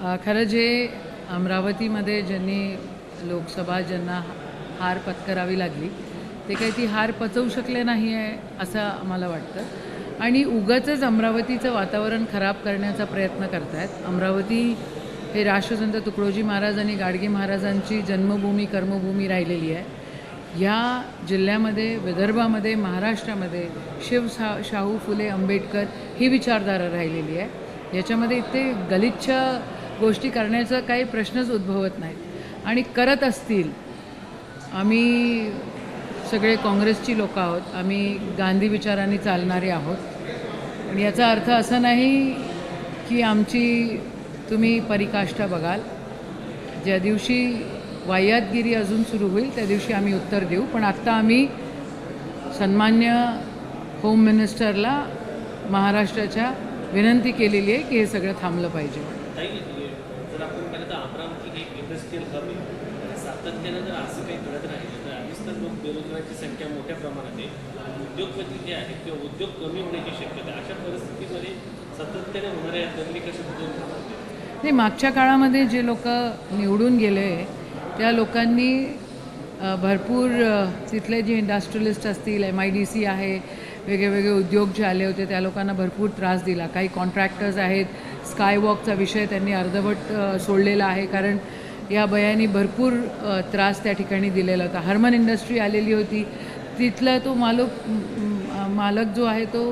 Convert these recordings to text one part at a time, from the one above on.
खरं जे अमरावतीमध्ये ज्यांनी लोकसभा ज्यांना हार पत्करावी लागली ते काही ती हार पचवू शकले नाही आहे असं आम्हाला वाटतं आणि उगाचच अमरावतीचं वातावरण खराब करण्याचा प्रयत्न करत आहेत. अमरावती हे राष्ट्रसंत तुकडोजी महाराज आणि गाडगे महाराजांची जन्मभूमी कर्मभूमी राहिलेली आहे. ह्या जिल्ह्यामध्ये विदर्भामध्ये महाराष्ट्रामध्ये शाहू फुले आंबेडकर ही विचारधारा राहिलेली आहे. याच्यामध्ये इथे गलिच्छ गोष्टी करण्याचा काही प्रश्नच उद्भवत नाहीत आणि करत असतील. आम्ही सगळे काँग्रेसची लोक आहोत, आम्ही गांधी विचारांनी चालणारे आहोत आणि याचा अर्थ असा नाही की आमची तुम्ही परीकाष्ठा बघाल. ज्या दिवशी वाह्यातगिरी अजून सुरू होईल त्या दिवशी आम्ही उत्तर देऊ. पण आत्ता आम्ही सन्मान्य होम मिनिस्टरला महाराष्ट्राच्या विनंती केलेली आहे की हे सगळं थांबलं पाहिजे. जर आपण पाहिलं तर अमरावती एक इंडस्ट्रियल हब आहे. सातत्यानं जर असं काही घडत राहिलं तर आधीच तर लोक बेरोजगाराची संख्या मोठ्या प्रमाणात आहे. उद्योगपती जे आहेत ते उद्योग कमी होण्याची शक्यता आहे. अशा परिस्थितीमध्ये सातत्याने होणाऱ्या दंगली कशा नाही, मागच्या काळामध्ये जे लोक निवडून गेले त्या लोकांनी भरपूर तिथले जे इंडस्ट्रियलिस्ट असतील, MIDC आहे, वेगळे उद्योग जे आले होते त्या लोकांना भरपूर त्रास दिला. काही कॉन्ट्रॅक्टर्स आहेत, स्कायवॉकचा विषय त्यांनी अर्धवट सोडलेला आहे कारण या बयानी भरपूर त्रास त्या ठिकाणी दिलेला होता. हर्मन इंडस्ट्री आलेली होती, तिथला तो मालक जो आहे तो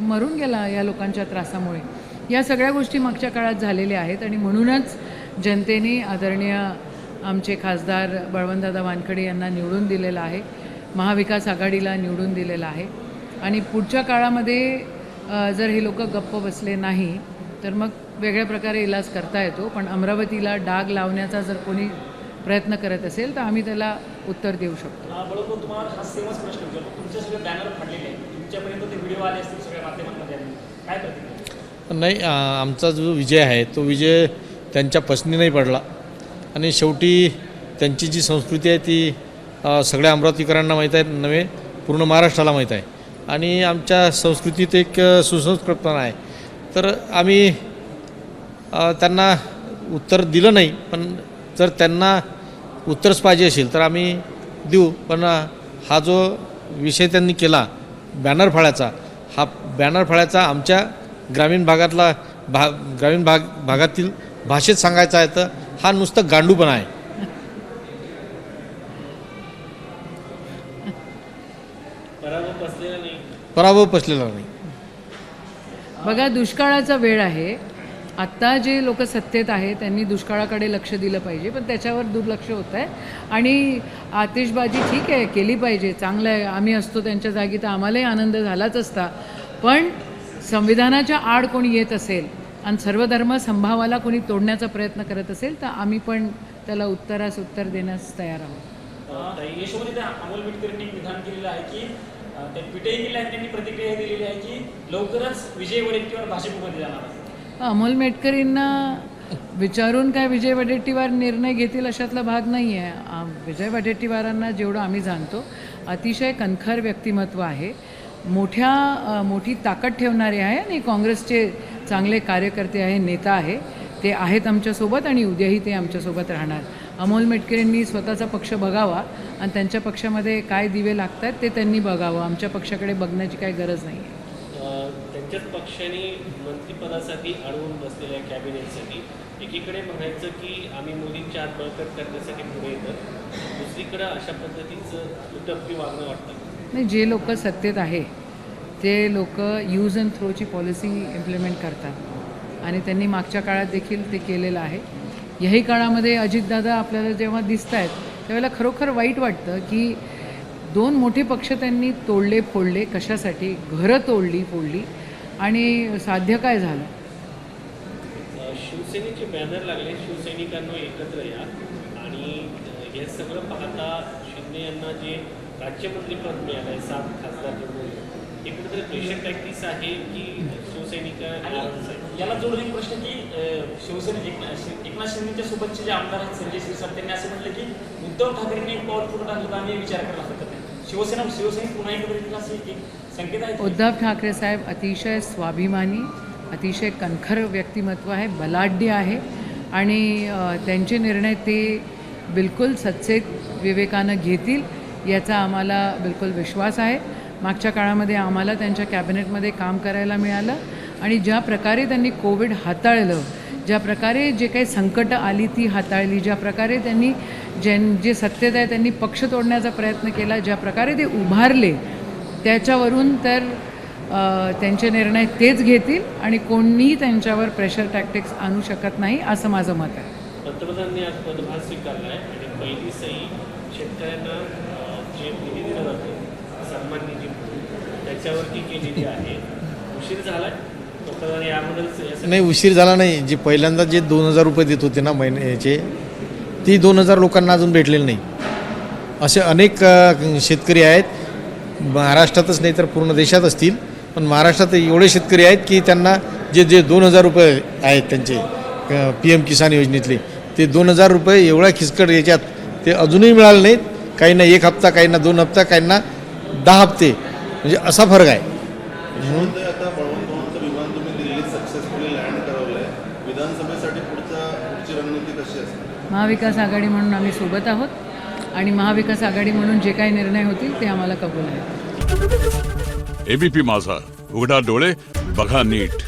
मरून गेला या लोकांच्या त्रासामुळे. या सगळ्या गोष्टी मागच्या काळात झालेल्या आहेत आणि म्हणूनच जनतेने आदरणीय आमचे खासदार बळवंतदादा वानखडे यांना निवडून दिलेलं आहे, महाविकास आघाडीला निवडून दिलेलं आहे. आणि पुढच्या काळामध्ये जर हे लोक गप्प बसले नाही तर मग वेगळ्या प्रकारे इलाज करता येतो. पण अमरावतीला डाग लावण्याचा जर कोणी प्रयत्न करत असेल तर आम्ही त्याला उत्तर देऊ शकतो. बरोबर, तुम्हाला हा सेमच प्रश्न विचारतो. तुमचे सगळे बॅनर फाडलेले आहेत, तुमच्यापर्यंत ते व्हिडिओ आले असतील सगळ्या माध्यमांमध्ये, काय करते? नाही, आमचा जो विजय आहे तो विजय त्यांच्या पसनी नाही पडला आणि शेवटी त्यांची जी संस्कृती आहे ती सगळ्या अमरावतीकरांना माहीत आहे, नव्हे पूर्ण महाराष्ट्राला माहीत आहे. आणि आमच्या संस्कृतीत एक सुसंस्कृतपणा आहे. तर आम्ही त्यांना उत्तर दिलं नाही, पण जर त्यांना उत्तरच पाहिजे असेल तर आम्ही देऊ. पण हा जो विषय त्यांनी केला बॅनर फाळाचा, हा बॅनर फाळाचा आमच्या ग्रामीण भागातला ग्रामीण भागातील भाषेत सांगायचा आहे तर हा नुसतं गांडूपणा आहे. पराभव पसलेला नाही. बघा, दुष्काळाचा वेळ आहे. आत्ता जे लोक सत्तेत आहे त्यांनी दुष्काळाकडे लक्ष दिलं पाहिजे, पण त्याच्यावर दुर्लक्ष होत आहे. आणि आतिषबाजी ठीक आहे, केली पाहिजे, चांगलं आहे. आम्ही असतो त्यांच्या जागी तर आम्हालाही आनंद झालाच असता. पण संविधानाच्या आड कोणी येत असेल आणि सर्वधर्म संभावाला कोणी तोडण्याचा प्रयत्न करत असेल तर आम्ही पण त्याला उत्तर देण्यास तयार आहोत. यशोमती अमोल मेटकरांनी विधान केलेलं आहे की ते ट्विटही केलं आहे, त्यांनी प्रतिक्रिया दिलेली आहे की लवकरच विजय वडेट्टीवार भाजपमध्ये जाणार आहे. अमोल विचारून काय विजय वडेट्टीवार निर्णय घेतील अशातला भाग नाही आहे. विजय वडेट्टीवारांना जेवढं आम्ही जाणतो अतिशय कणखर व्यक्तिमत्व आहे, मोठी ताकद ठेवणारे आहे आणि काँग्रेसचे चांगले कार्यकर्ते आहे, नेता आहे. ते आहेत आमच्यासोबत आणि उद्याही ते आमच्यासोबत राहणार. अमोल मेटकरांनी स्वतःचा पक्ष बघावा आणि त्यांच्या पक्षामध्ये काय दिवे लागतात ते त्यांनी बघावं. आमच्या पक्षाकडे बघण्याची काही गरज नाही आहे. त्यांच्याच पक्षाने मंत्रिपदासाठी अडवून बसलेल्या कॅबिनेटसाठी एकीकडे म्हणायचं की आम्ही मोदींच्या हात बळकट करण्यासाठी पुढे येतं, दुसरीकडं अशा पद्धतीचं तुटप्पी वागणं वाटतं. नाही, जे लोक सत्तेत आहे ते लोक यूज अँड थ्रोची पॉलिसी इम्प्लिमेंट करतात आणि त्यांनी मागच्या काळात देखील ते केलेलं आहे. याही काळामध्ये अजितदादा आपल्याला जेव्हा दिसत आहेत त्यावेळेला खरोखर वाईट वाटतं की दोन मोठे पक्ष त्यांनी तोडले फोडले. कशासाठी? घरं फोडली आणि साध्य काय झालं? शिवसेनेचे बॅनर लागले, शिवसैनिकांना एकत्र या, आणि हे सगळं पाहता शिंदे यांना जे राज्यमंत्रीपद मिळालं आहे, 7 खासदार निवडून, हे कुठेतरी प्रेशर टॅक्टिक्स आहे की शिवसैनिक? याला जोडून एक प्रश्न की शिवसेना एकनाथ शिंदेच्या सोबतचे जे आमदार आहेत संजय शिरसाट, त्यांनी असं म्हटलं की उद्धव ठाकरेंनी एक पाऊल पुढे टाकलं तर आम्ही विचार करायला हरकत नाही. शिवसैनिक पुन्हा एकत्र येतील असे एक संकेत आहे. उद्धव ठाकरे साहेब अतिशय स्वाभिमानी, अतिशय कणखर व्यक्तिमत्व आहे, बलाढ्य आहे आणि त्यांचे निर्णय ते बिलकुल सच्चे विवेकानं घेतील याचा आम्हाला बिलकुल विश्वास आहे. मागच्या काळामध्ये आम्हाला त्यांच्या कॅबिनेटमध्ये काम करायला मिळालं आणि ज्या प्रकारे त्यांनी कोविड हाताळलं, ज्या प्रकारे जे काही संकटं आली ती हाताळली, ज्या प्रकारे त्यांनी जे सत्तेत आहे त्यांनी पक्ष तोडण्याचा प्रयत्न केला, ज्या प्रकारे ते उभारले, त्याच्यावरून तर त्यांचे निर्णय तेच घेतील आणि कोणीही त्यांच्यावर प्रेशर टॅक्टिक्स आणू शकत नाही असं माझं मत आहे. पंतप्रधानांनी आज पदभार स्वीकारला आहे आणि पहिली सही शेतकऱ्यांना जे निधी दिला जातो सन्मान निधी त्याच्यावरती केलेली आहे. उशीर झाला आहे पंतप्रधान याबद्दल नाही, उशीर झाला नाही. जे पहिल्यांदा जे 2,000 रुपये देत होते ना महिन्याचे, ती 2,000 लोकांना अजून भेटलेले नाही. असे अनेक शेतकरी आहेत, महाराष्ट्रातच नाही तर पूर्ण देशात असतील, पण महाराष्ट्रात एवढे शेतकरी आहेत की त्यांना जे 2,000 रुपये आहेत त्यांचे PM किसान योजनेतले, ते 2,000 रुपये एवढ्या खिचकट याच्यात ते अजूनही मिळाले नाहीत. काहींना 1 हप्ता, काहींना 2 हप्ता, काहींना 10 हप्ते, म्हणजे असा फरक आहे. म्हणून आता बळवंत विमान तुम्ही दिल्लीत सक्सेसफुली लँड करवलंय. विधानसभेसाठी पुढची रणनीती कशी असेल? महाविकास आघाडी म्हणून आम्ही सोबत आहोत आणि महाविकास आघाडी म्हणून जे काही निर्णय होतील ते आम्हाला कबूल आहे. ABP माझा, उघडा डोळे बघा नीट.